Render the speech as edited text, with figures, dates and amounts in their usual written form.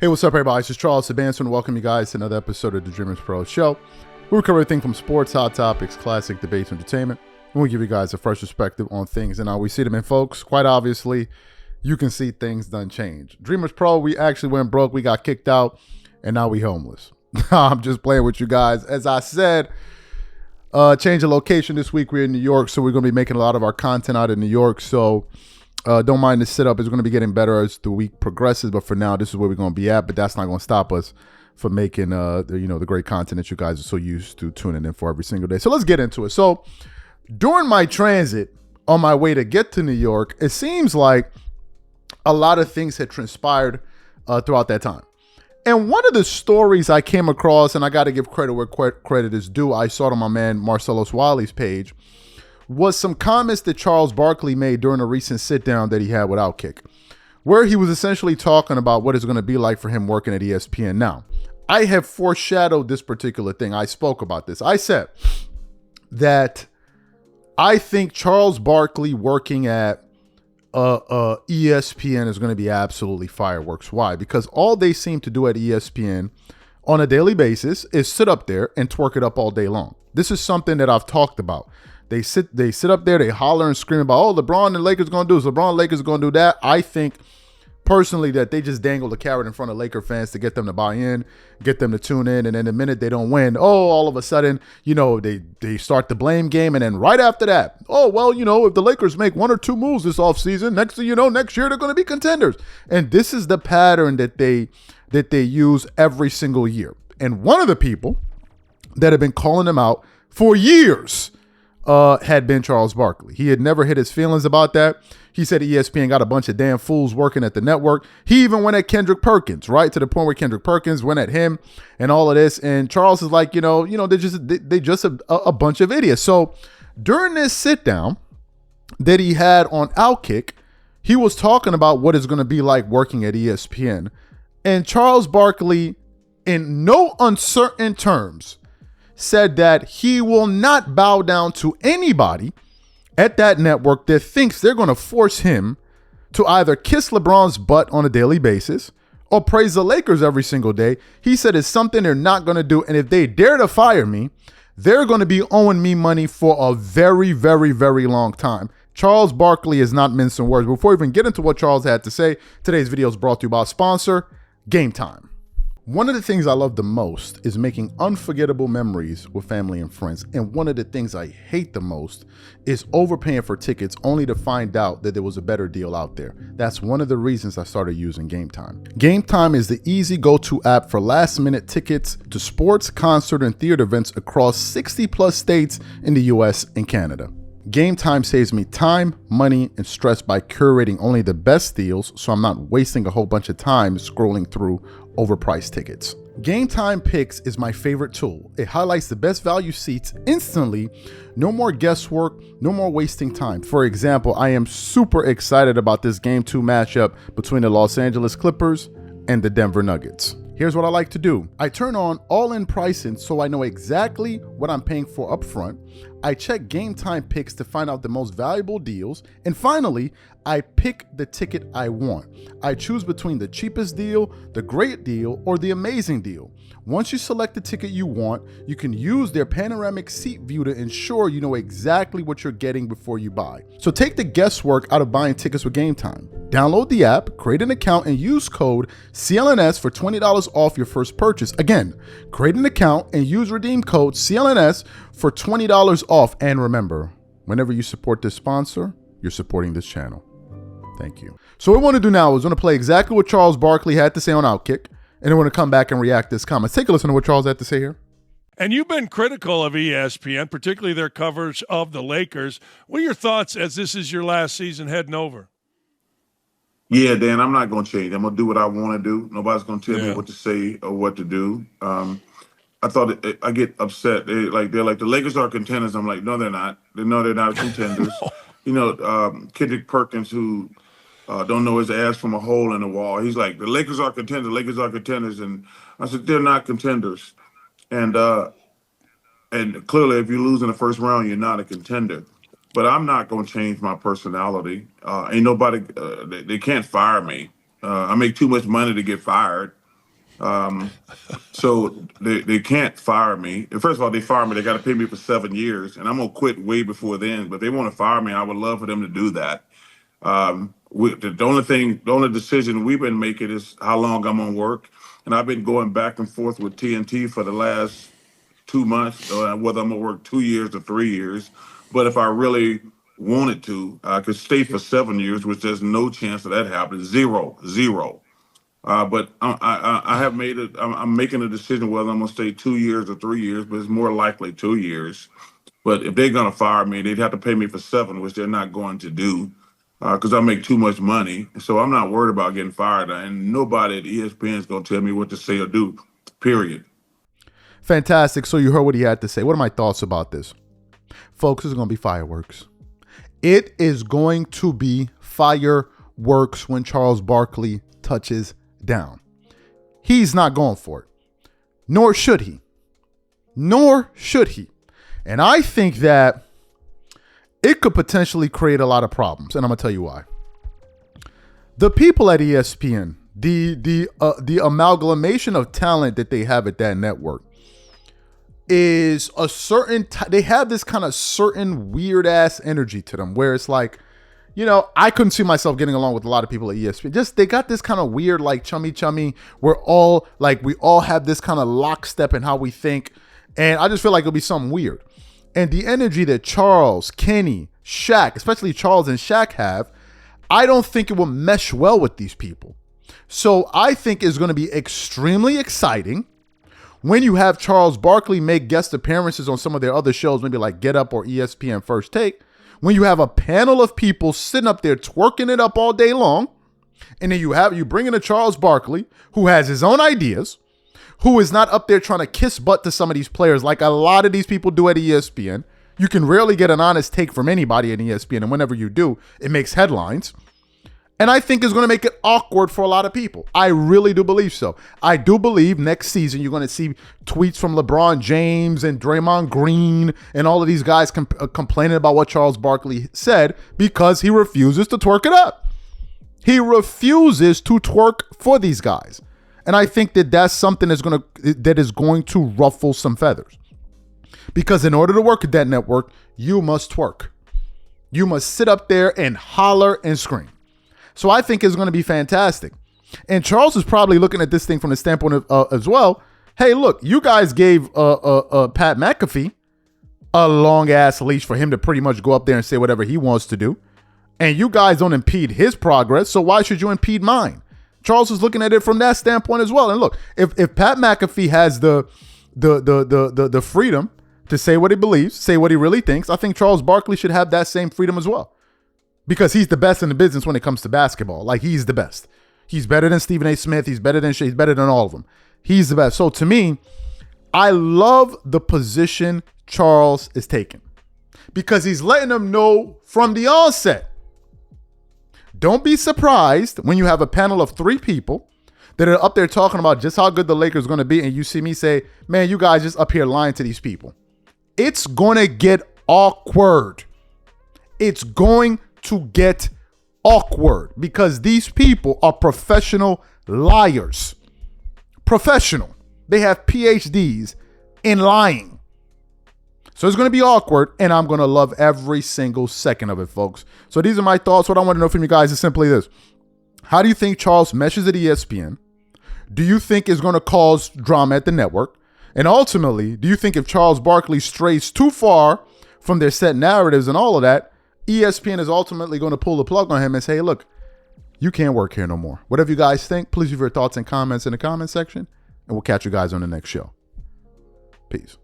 Hey, what's up, everybody? This is Charles Sebastian. Welcome you guys to another episode of the Dreamers Pro Show. We cover everything from sports, hot topics, classic debates, entertainment. And we give you guys a fresh perspective on things and how we see them. And folks, quite obviously, you can see things done change. Dreamers Pro, we actually went broke. We got kicked out, and now we homeless. I'm just playing with you guys. As I said, change of location this week. We're in New York, so we're going to be making a lot of our content out in New York. So don't mind the setup. It's going to be getting better as the week progresses, but for now, this is where we're going to be at. But that's not going to stop us from making the great content that you guys are so used to tuning in for every single day. So let's get into it. So during my transit on my way to get to New York, it seems like a lot of things had transpired throughout that time. And one of the stories I came across, and I got to give credit where credit is due, I saw it on my man Marcellus Wiley's page, was some comments that Charles Barkley made during a recent sit-down that he had with Outkick, where he was essentially talking about what it's going to be like for him working at ESPN. Now, I have foreshadowed this particular thing. I spoke about this. I said that I think Charles Barkley working at ESPN is going to be absolutely fireworks. Why? Because all they seem to do at ESPN on a daily basis is sit up there and twerk it up all day long. This is something that I've talked about. They sit up there, they holler and scream about, oh, LeBron and the Lakers going to do this, LeBron and Lakers going to do that. I think personally that they just dangle the carrot in front of Laker fans to get them to buy in, get them to tune in, and then the minute they don't win, all of a sudden, they start the blame game, and then right after that, if the Lakers make one or two moves this offseason, next thing you know, next year they're going to be contenders. And this is the pattern that they use every single year. And one of the people that have been calling them out for years had been Charles Barkley. He had never hit his feelings about that. He said ESPN got a bunch of damn fools working at the network. He even went at Kendrick Perkins, right? To the point where Kendrick Perkins went at him and all of this. And Charles is like, they're just a bunch of idiots. So during this sit down that he had on Outkick, he was talking about what it's going to be like working at ESPN. And Charles Barkley, in no uncertain terms, said that he will not bow down to anybody at that network that thinks they're going to force him to either kiss LeBron's butt on a daily basis or praise the Lakers every single day. He said it's something they're not going to do. And if they dare to fire me, they're going to be owing me money for a very, very, very long time. Charles Barkley is not mincing words. Before we even get into what Charles had to say, today's video is brought to you by sponsor, Game Time. One of the things I love the most is making unforgettable memories with family and friends. And one of the things I hate the most is overpaying for tickets only to find out that there was a better deal out there. That's one of the reasons I started using Game Time. Game Time is the easy go-to app for last-minute tickets to sports, concert, and theater events across 60-plus states in the US and Canada. Game Time saves me time, money, and stress by curating only the best deals, so I'm not wasting a whole bunch of time scrolling through overpriced tickets. Game Time Picks is my favorite tool. It highlights the best value seats instantly. No more guesswork, no more wasting time. For example, I am super excited about this Game 2 matchup between the Los Angeles Clippers and the Denver Nuggets. Here's what I like to do. I turn on all-in pricing so I know exactly what I'm paying for upfront. I check Game Time Picks to find out the most valuable deals. And finally, I pick the ticket I want. I choose between the cheapest deal, the great deal, or the amazing deal. Once you select the ticket you want, you can use their panoramic seat view to ensure you know exactly what you're getting before you buy. So take the guesswork out of buying tickets with Game Time. Download the app, create an account, and use code CLNS for $20 off your first purchase. Again, create an account and use redeem code CLNS for $20 off. And remember, whenever you support this sponsor, you're supporting this channel. Thank you. So what we want to do now is we're going to play exactly what Charles Barkley had to say on Outkick, and then we're going to come back and react to his comments. Take a listen to what Charles had to say here. And you've been critical of ESPN, particularly their coverage of the Lakers. What are your thoughts as this is your last season heading over? Yeah, Dan, I'm not going to change. I'm going to do what I want to do. Nobody's going to tell me what to say or what to do. I thought I get upset. They're like the Lakers are contenders. I'm like, no, they're not. No, they're not contenders. Kendrick Perkins, who don't know his ass from a hole in the wall. He's like, the Lakers are contenders. Lakers are contenders. And I said, they're not contenders. And clearly, if you lose in the first round, you're not a contender. But I'm not going to change my personality. Ain't nobody, they can't fire me. I make too much money to get fired. So they can't fire me. First of all, they fire me. They got to pay me for 7 years, and I'm gonna quit way before then. But if they want to fire me, I would love for them to do that. The only decision we've been making is how long I'm gonna work, and I've been going back and forth with TNT for the last 2 months, whether I'm gonna work 2 years or 3 years. But if I really wanted to, I could stay for 7 years, which there's no chance of that happening. Zero, zero. But I have made it. I'm making a decision whether I'm going to stay 2 years or 3 years, but it's more likely 2 years. But if they're going to fire me, they'd have to pay me for 7, which they're not going to do because I make too much money. So I'm not worried about getting fired. And nobody at ESPN is going to tell me what to say or do, period. Fantastic. So you heard what he had to say. What are my thoughts about this? Folks, this is going to be fireworks. It is going to be fireworks when Charles Barkley touches down. He's not going for it. Nor should he. Nor should he. And I think that it could potentially create a lot of problems. And I'm going to tell you why. The people at ESPN, the amalgamation of talent that they have at that network is a certain, they have this kind of certain weird ass energy to them where it's like, you know, I couldn't see myself getting along with a lot of people at ESPN. Just they got this kind of weird, like chummy. We're all like, we all have this kind of lockstep in how we think. And I just feel like it'll be something weird. And the energy that Charles, Kenny, Shaq, especially Charles and Shaq have, I don't think it will mesh well with these people. So I think it's going to be extremely exciting when you have Charles Barkley make guest appearances on some of their other shows, maybe like Get Up or ESPN First Take. When you have a panel of people sitting up there twerking it up all day long, and then you bring in a Charles Barkley who has his own ideas, who is not up there trying to kiss butt to some of these players like a lot of these people do at ESPN. You can rarely get an honest take from anybody at ESPN, and whenever you do, it makes headlines. And I think it's going to make it awkward for a lot of people. I really do believe so. I do believe next season you're going to see tweets from LeBron James and Draymond Green and all of these guys complaining about what Charles Barkley said because he refuses to twerk it up. He refuses to twerk for these guys. And I think that that's something that is going to ruffle some feathers. Because in order to work at that network, you must twerk. You must sit up there and holler and scream. So I think it's going to be fantastic. And Charles is probably looking at this thing from the standpoint of as well. Hey, look, you guys gave Pat McAfee a long ass leash for him to pretty much go up there and say whatever he wants to do. And you guys don't impede his progress. So why should you impede mine? Charles is looking at it from that standpoint as well. And look, if Pat McAfee has the freedom to say what he believes, say what he really thinks, I think Charles Barkley should have that same freedom as well. Because he's the best in the business when it comes to basketball. Like, he's the best. He's better than Stephen A. Smith. He's better than Shea. He's better than all of them. He's the best. So to me, I love the position Charles is taking. Because he's letting them know from the onset. Don't be surprised when you have a panel of 3 people that are up there talking about just how good the Lakers are going to be. And you see me say, man, you guys just up here lying to these people. It's going to get awkward. It's going to get awkward because these people are professional liars. Professional. They have PhDs in lying. So it's going to be awkward, and I'm going to love every single second of it, folks. So these are my thoughts. What I want to know from you guys is simply this. How do you think Charles meshes at ESPN? Do you think is going to cause drama at the network? And ultimately, do you think if Charles Barkley strays too far from their set narratives and all of that, ESPN is ultimately going to pull the plug on him and say, hey, look, you can't work here no more. Whatever you guys think, please leave your thoughts and comments in the comment section, and we'll catch you guys on the next show. Peace.